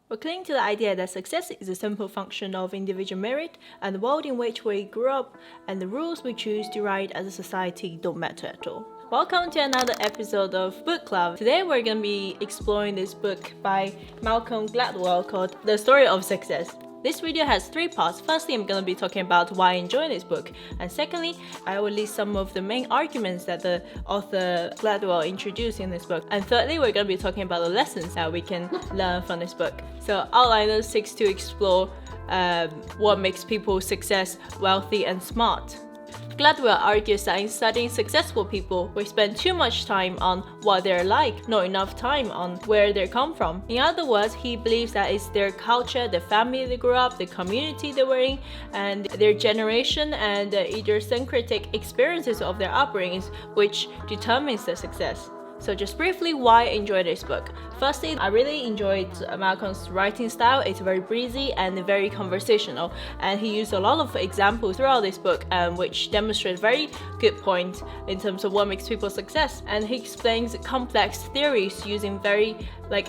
We're clinging to the idea that success is a simple function of individual merit, and the world in which we grew up and the rules we choose to write as a society don't matter at all. Welcome to another episode of Book Club. Today we're going to be exploring this book by Malcolm Gladwell called The Story of Success. This video has three parts. Firstly, I'm going to be talking about why I enjoy this book. And secondly, I will list some of the main arguments that the author Gladwell introduced in this book. And thirdly, we're going to be talking about the lessons that we can learn from this book. So Outliners seeks to explore what makes people success, wealthy and smart. Gladwell argues that in studying successful people, we spend too much time on what they're like, not enough time on where they come from. In other words, he believes that it's their culture, the family they grew up, the community they were in, and their generation and idiosyncratic experiences of their upbringings which determines their success. So just briefly, why I enjoyed this book. Firstly, I really enjoyed Malcolm's writing style. It's very breezy and very conversational, and he used a lot of examples throughout this book which demonstrate very good point in terms of what makes people success. And he explains complex theories using very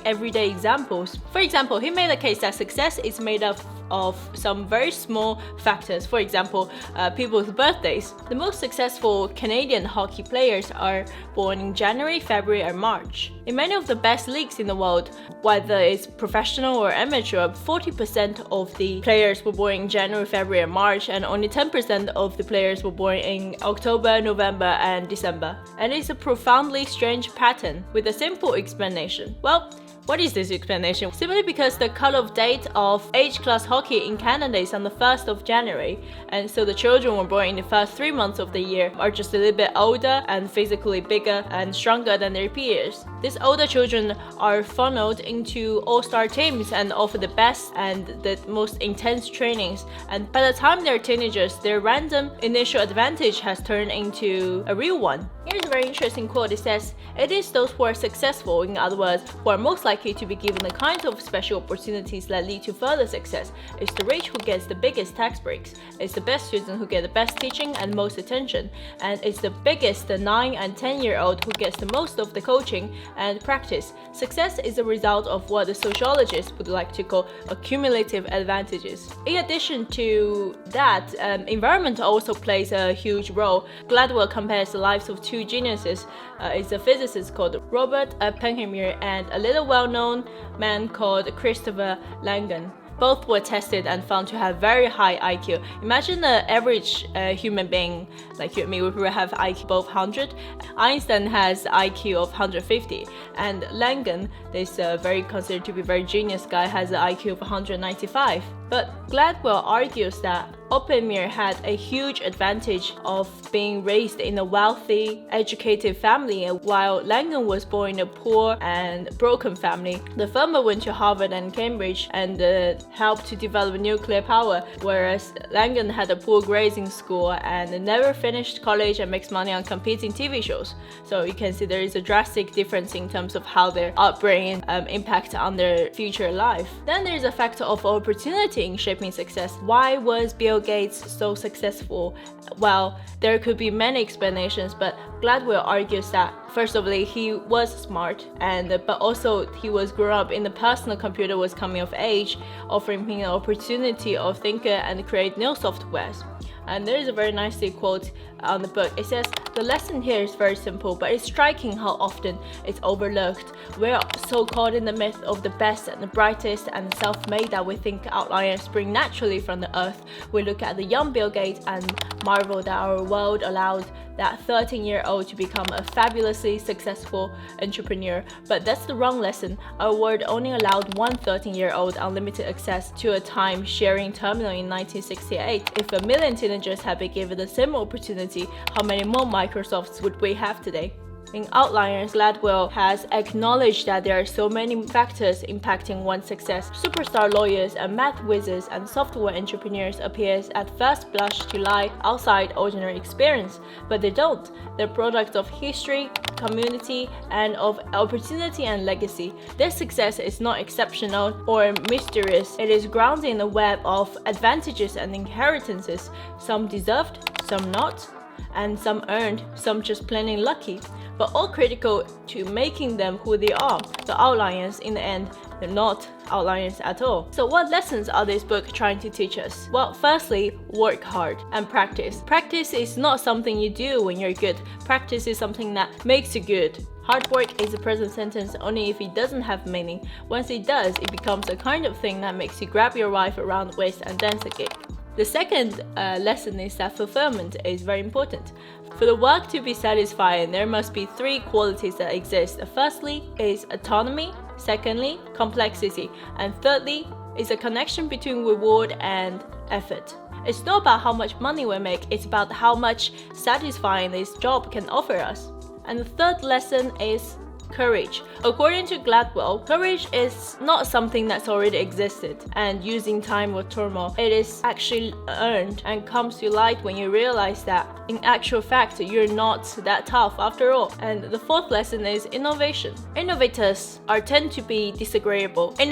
everyday examples. For example, he made the case that success is made up of some very small factors. For example, people's birthdays. The most successful Canadian hockey players are born in January, February and March. In many of the best leagues in the world, whether it's professional or amateur, 40% of the players were born in January, February and March, and only 10% of the players were born in October, November and December. And it's a profoundly strange pattern with a simple explanation. Well, what is this explanation? Simply because the cut-off date of age-class hockey in Canada is on the 1st of January, and so the children were born in the first 3 months of the year are just a little bit older and physically bigger and stronger than their peers. These older children are funneled into all-star teams and offer the best and the most intense trainings, and by the time they're teenagers, their random initial advantage has turned into a real one. Here's a very interesting quote. It says, "It is those who are successful, in other words, who are most likely to be given the kinds of special opportunities that lead to further success. It's the rich who gets the biggest tax breaks. It's the best students who get the best teaching and most attention. And it's the biggest, the 9 and 10-year-old who gets the most of the coaching and practice. Success is a result of what the sociologists would like to call accumulative advantages." In addition to that, environment also plays a huge role. Gladwell compares the lives of two geniuses. It's a physicist called Robert Oppenheimer and a little well-known man called Christopher Langan. Both were tested and found to have very high IQ. Imagine the average human being like you and me would have IQ above 100. Einstein has IQ of 150, and Langan, this very considered to be very genius guy, has an IQ of 195. But Gladwell argues that Oppenheimer had a huge advantage of being raised in a wealthy, educated family, while Langan was born in a poor and broken family. The former went to Harvard and Cambridge and helped to develop nuclear power, whereas Langan had a poor grades in school and never finished college and makes money on competing TV shows. So you can see there is a drastic difference in terms of how their upbringing impacts on their future life. Then there is a factor of opportunity in shaping success. Why was Bill Gates so successful? Well, there could be many explanations, but Gladwell argues that first of all, he was smart, but also he was grown up in the personal computer was coming of age, offering him an opportunity of think and create new softwares. And there is a very nicely quote on the book. It says, "The lesson here is very simple, but it's striking how often it's overlooked. We're so caught in the myth of the best and the brightest and self-made that we think outliers spring naturally from the earth. We look at the young Bill Gates and marvel that our world allowed that 13-year-old to become a fabulously successful entrepreneur. But that's the wrong lesson. Our world only allowed one 13-year-old unlimited access to a time-sharing terminal in 1968. If a million teenagers had been given the same opportunity, how many more Microsofts would we have today?" In Outliers, Gladwell has acknowledged that there are so many factors impacting one's success. Superstar lawyers and math whizzes and software entrepreneurs appear at first blush to lie outside ordinary experience, but they don't. They're products of history, community, and of opportunity and legacy. Their success is not exceptional or mysterious. It is grounded in a web of advantages and inheritances, some deserved, some not, and some earned, some just plain lucky, but all critical to making them who they are. The Outliers, in the end, They're not outliers at all. So what lessons are this book trying to teach us? Well, firstly, work hard and practice. Practice is not something you do when you're good. Practice is something that makes you good. Hard work is a present sentence only if it doesn't have meaning. Once it does, it becomes a kind of thing that makes you grab your wife around the waist and dance a gig. The second lesson is that fulfillment is very important. For the work to be satisfying, there must be three qualities that exist. Firstly is autonomy, secondly, complexity, and thirdly is a connection between reward and effort. It's not about how much money we make, it's about how much satisfying this job can offer us. And the third lesson is courage. According to Gladwell, courage is not something that's already existed and using time or turmoil. It is actually earned and comes to light when you realize that in actual fact you're not that tough after all. And the fourth lesson is innovation. Innovators tend to be disagreeable. It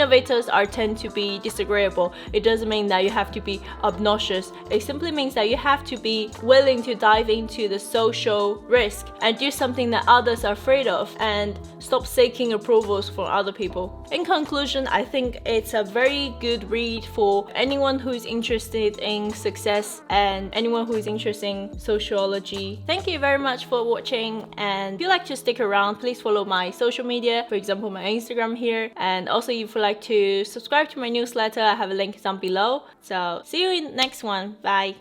doesn't mean that you have to be obnoxious. It simply means that you have to be willing to dive into the social risk and do something that others are afraid of, and stop seeking approvals from other people. In conclusion, I think it's a very good read for anyone who's interested in success and anyone who is interested in sociology. Thank you very much for watching, and if you'd like to stick around, please follow my social media, for example my Instagram here, and also if you'd like to subscribe to my newsletter, I have a link down below. So see you in the next one. Bye.